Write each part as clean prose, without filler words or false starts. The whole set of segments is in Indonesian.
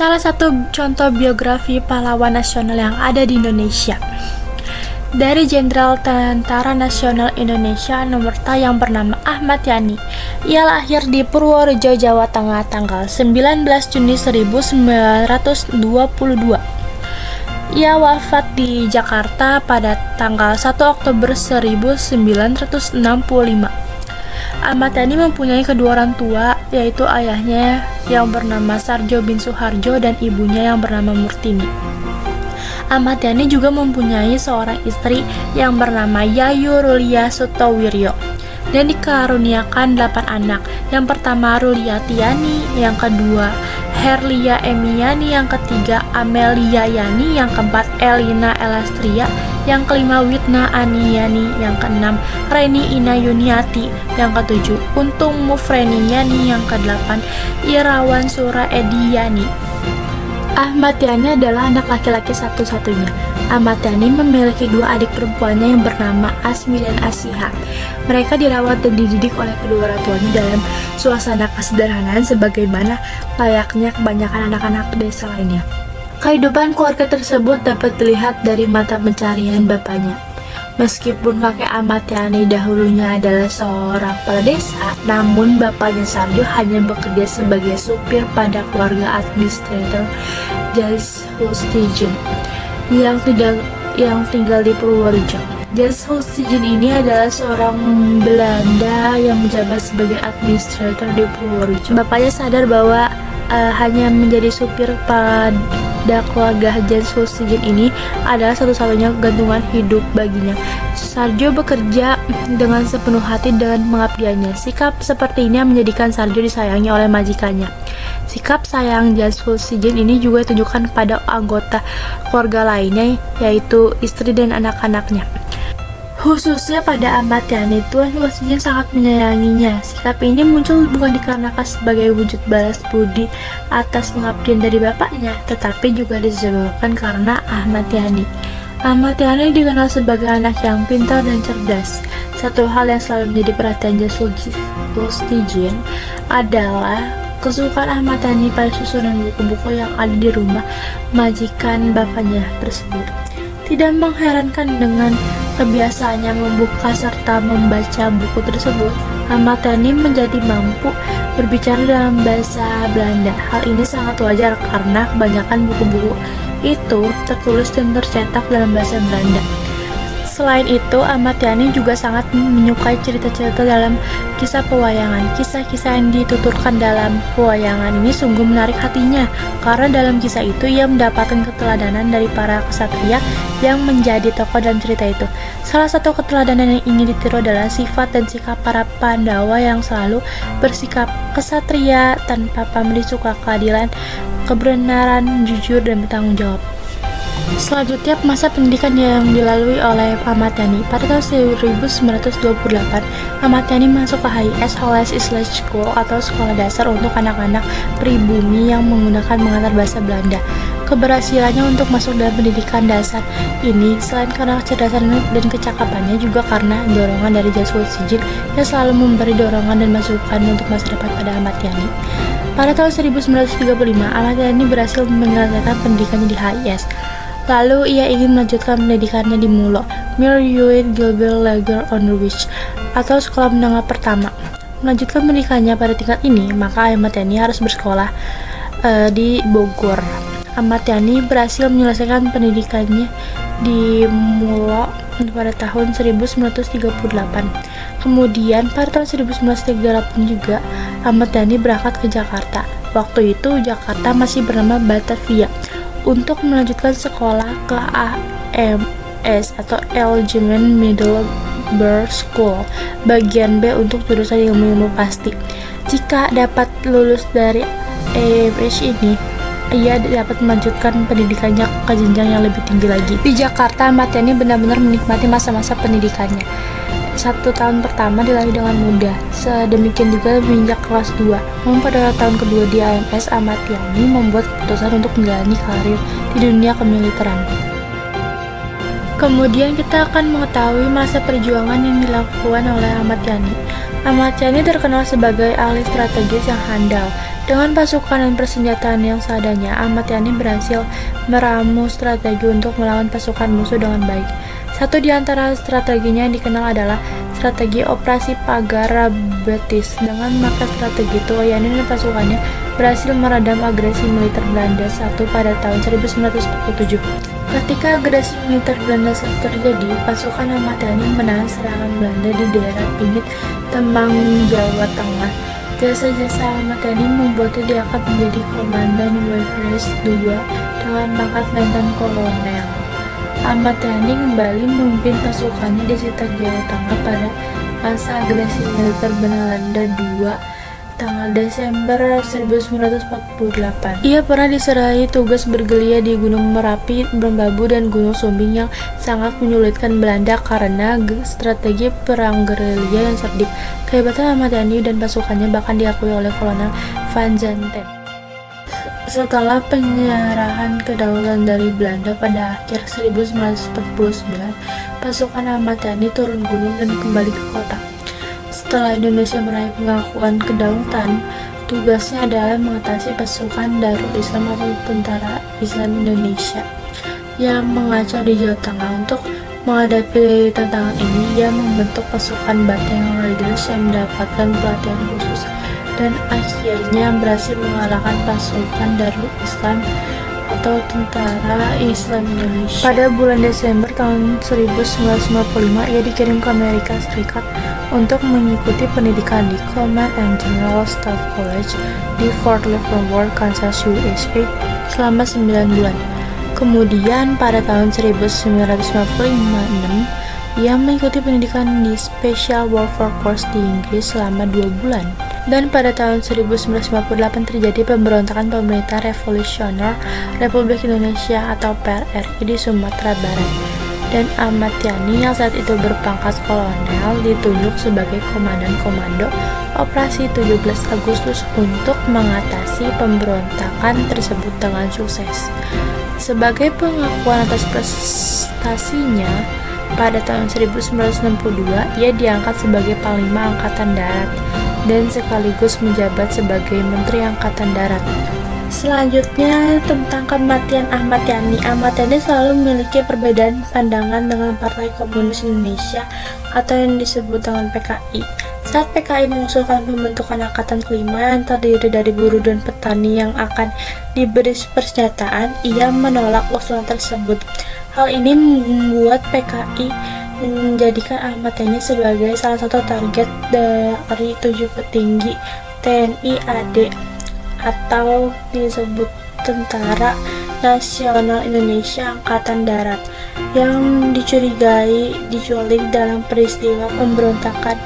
Salah satu contoh biografi pahlawan nasional yang ada di Indonesia. Dari Jenderal Tentara Nasional Indonesia nomor Ta yang bernama Ahmad Yani. Ia lahir di Purworejo, Jawa Tengah tanggal 19 Juni 1922. Ia wafat di Jakarta pada tanggal 1 Oktober 1965. Ahmad Yani mempunyai kedua orang tua, yaitu ayahnya yang bernama Sarjo bin Suharjo dan ibunya yang bernama Murtini. Ahmad Yani juga mempunyai seorang istri yang bernama Yayu Rulia Sutowiryo dan dikaruniakan 8 anak. Yang pertama Ruliati Yani, yang kedua Herlia Emi Yani, yang ketiga Amelia Yani, yang keempat Elina Elastria, yang kelima Witna Ani Yani, yang keenam Reni Ina Yuniati, yang ketujuh Untung Mufreni Yani, yang kedelapan Irawan Sura Edi Yani. Ahmad Yani adalah anak laki-laki satu-satunya. Ahmad Yani memiliki dua adik perempuannya yang bernama Asmi dan Asiha. Mereka dirawat dan dididik oleh kedua orang tuanya dalam suasana kesederhanaan sebagaimana layaknya kebanyakan anak-anak desa lainnya. Kehidupan keluarga tersebut dapat dilihat dari mata pencarian bapaknya. Meskipun kakek Ahmad Yani dahulunya adalah seorang kepala desa, namun bapaknya Sarjo hanya bekerja sebagai supir pada keluarga administrator Jas Hulstegen yang tinggal di Purworejo. Jas Hulstegen ini adalah seorang Belanda yang menjabat sebagai administrator di Purworejo. Bapaknya sadar bahwa hanya menjadi supir pada keluarga Jas Hulstegen ini adalah satu-satunya gantungan hidup baginya. Sarjo bekerja dengan sepenuh hati dan pengabdiannya. Sikap seperti ini menjadikan Sarjo disayangi oleh majikannya. Sikap sayang Jas Hulstegen ini juga ditunjukkan pada anggota keluarga lainnya, yaitu istri dan anak-anaknya. Khususnya pada Ahmad Yani, Tuan Hulstegen sangat menyayanginya. Sikap ini muncul bukan dikarenakan sebagai wujud balas budi atas pengabdian dari bapaknya, tetapi juga disebabkan karena Ahmad Yani. Ahmad Yani dikenal sebagai anak yang pintar dan cerdas. Satu hal yang selalu menjadi perhatian Jas Hulstegen adalah kesukaan Ahmad Yani pada susunan buku-buku yang ada di rumah majikan bapaknya tersebut. Tidak mengherankan dengan kebiasaannya membuka serta membaca buku tersebut, Ahmad Yani menjadi mampu berbicara dalam bahasa Belanda. Hal ini sangat wajar karena kebanyakan buku-buku itu tertulis dan tercetak dalam bahasa Belanda. Selain itu, Ahmad Yani juga sangat menyukai cerita-cerita dalam kisah pewayangan. Kisah-kisah yang dituturkan dalam pewayangan ini sungguh menarik hatinya, karena dalam kisah itu ia mendapatkan keteladanan dari para kesatria yang menjadi tokoh dalam cerita itu. Salah satu keteladanan yang ingin ditiru adalah sifat dan sikap para Pandawa yang selalu bersikap kesatria tanpa pamrih, suka keadilan, kebenaran, jujur, dan bertanggung jawab. Selanjutnya, masa pendidikan yang dilalui oleh Ahmad Yani. Pada tahun 1928, Ahmad Yani masuk ke HIS, Hollands Island School, atau sekolah dasar untuk anak-anak pribumi yang mengenal bahasa Belanda. Keberhasilannya untuk masuk dalam pendidikan dasar ini selain karena kecerdasan dan kecakapannya, juga karena dorongan dari Jas Hulstegen yang selalu memberi dorongan dan masukan untuk masa depan pada Ahmad Yani. Pada tahun 1935, Ahmad Yani berhasil menyelesaikan pendidikannya di HIS. Lalu ia ingin melanjutkan pendidikannya di MULO, Milieu Gilbert Lager Onderwijs, atau sekolah menengah pertama. Melanjutkan pendidikannya pada tingkat ini, maka Ahmad Yani harus bersekolah di Bogor. Ahmad Yani berhasil menyelesaikan pendidikannya di MULO pada tahun 1938. Kemudian pada tahun 1938 juga Ahmad Yani berangkat ke Jakarta. Waktu itu Jakarta masih bernama Batavia, untuk melanjutkan sekolah ke AMS atau Algemeen Middelbare School bagian B untuk jurusan ilmu pasti. Jika dapat lulus dari AMS ini, ia dapat melanjutkan pendidikannya ke jenjang yang lebih tinggi lagi. Di Jakarta, Ahmad Yani benar-benar menikmati masa-masa pendidikannya. 1 tahun pertama dilalui dengan mudah, sedemikian juga menginjak kelas 2. Namun pada tahun kedua di AMS, Ahmad Yani membuat keputusan untuk menjalani karir di dunia kemiliteran. Kemudian kita akan mengetahui masa perjuangan yang dilakukan oleh Ahmad Yani. Ahmad Yani terkenal sebagai ahli strategis yang handal Dengan pasukan dan persenjataan yang seadanya, Ahmad Yani berhasil meramu strategi untuk melawan pasukan musuh dengan baik. Satu di antara strateginya yang dikenal adalah strategi Operasi Pagar Betis. Dengan memakai strategi itu, Yani dan pasukannya berhasil meredam agresi militer Belanda satu pada tahun 1947. Ketika agresi militer Belanda terjadi, pasukan Ahmad Yani menahan serangan Belanda di daerah Pingit, Temang, Jawa Tengah. Jasa-jasa Ahmad Yani membuatnya diangkat menjadi Komandan Wavres II dengan pangkat Letnan Kolonel. Ahmad Yani kembali memimpin pasukannya di sekitar Jawa Tengah pada masa agresi militer Belanda II tanggal Desember 1948. Ia pernah diserahi tugas bergerilya di Gunung Merapi, Merbabu, dan Gunung Sumbing yang sangat menyulitkan Belanda karena strategi perang gerilya yang cerdik. Kehebatan Ahmad Yani dan pasukannya bahkan diakui oleh Kolonel Van Zanten. Setelah penyerahan kedaulatan dari Belanda pada akhir 1949, pasukan Ahmad Yani turun gunung dan kembali ke kota. Setelah Indonesia meraih pengakuan kedaulatan, tugasnya adalah mengatasi pasukan Darul Islam atau Tentara Islam Indonesia yang mengacau di Jawa Tengah. Untuk menghadapi tantangan ini, ia membentuk pasukan Batang Riders yang mendapatkan pelatihan khusus dan akhirnya berhasil mengalahkan pasukan Darul Islam atau Tentara Islam Indonesia. Pada bulan Desember tahun 1955, ia dikirim ke Amerika Serikat untuk mengikuti pendidikan di Command and General Staff College di Fort Leavenworth, Kansas, USA selama 9 bulan. Kemudian pada tahun 1956, ia mengikuti pendidikan di Special Warfare Force di Inggris selama 2 bulan. Dan pada tahun 1958 terjadi pemberontakan Pemerintah Revolusioner Republik Indonesia atau PRRI di Sumatera Barat. Dan Ahmad Yani yang saat itu berpangkat kolonel ditunjuk sebagai Komandan Komando Operasi 17 Agustus untuk mengatasi pemberontakan tersebut dengan sukses. Sebagai pengakuan atas prestasinya, pada tahun 1962 ia diangkat sebagai Panglima Angkatan Darat dan sekaligus menjabat sebagai Menteri Angkatan Darat. Selanjutnya tentang kematian Ahmad Yani. Ahmad Yani selalu memiliki perbedaan pandangan dengan Partai Komunis Indonesia atau yang disebut dengan PKI. Saat PKI mengusulkan pembentukan angkatan kelima yang terdiri dari buruh dan petani yang akan diberi persenjataan, ia menolak usulan tersebut. Hal ini membuat PKI menjadikan Ahmad Yani sebagai salah satu target dari 7 petinggi TNI AD atau disebut Tentara Nasional Indonesia Angkatan Darat yang dicurigai diculik dalam peristiwa pemberontakan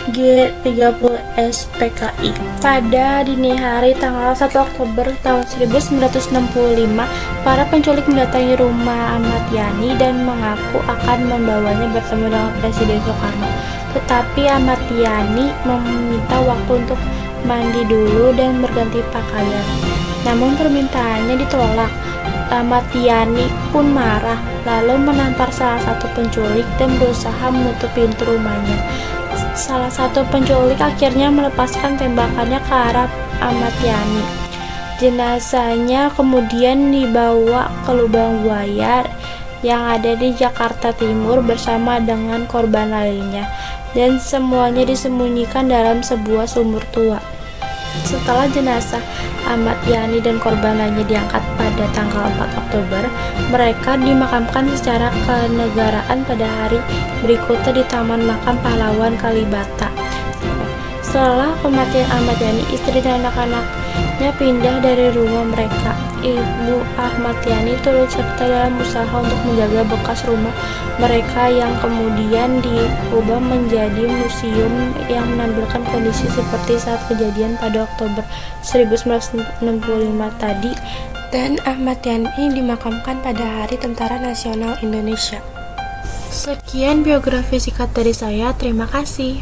G30S PKI. Pada dini hari tanggal 1 Oktober tahun 1965, para penculik mendatangi rumah Ahmad Yani dan mengaku akan membawanya bertemu dengan Presiden Soekarno. Tetapi Ahmad Yani meminta waktu untuk mandi dulu dan berganti pakaian. Namun permintaannya ditolak. Ahmad Yani pun marah, lalu menampar salah satu penculik dan berusaha menutup pintu rumahnya. Salah satu penculik akhirnya melepaskan tembakannya ke arah Ahmad Yani. Jenazahnya kemudian dibawa ke lubang buaya yang ada di Jakarta Timur bersama dengan korban lainnya, dan semuanya disembunyikan dalam sebuah sumur tua. Setelah jenazah Ahmad Yani dan korban lainnya diangkat pada tanggal 4 Oktober, mereka dimakamkan secara kenegaraan pada hari berikutnya di Taman Makam Pahlawan Kalibata. Setelah kematian Ahmad Yani, istri dan anak-anaknya pindah dari rumah mereka. Ibu Ahmad Yani turut serta dalam usaha untuk menjaga bekas rumah mereka yang kemudian diubah menjadi museum yang menampilkan kondisi seperti saat kejadian pada Oktober 1965 tadi. Dan Ahmad Yani dimakamkan pada Hari Tentara Nasional Indonesia. Sekian biografi singkat dari saya, terima kasih.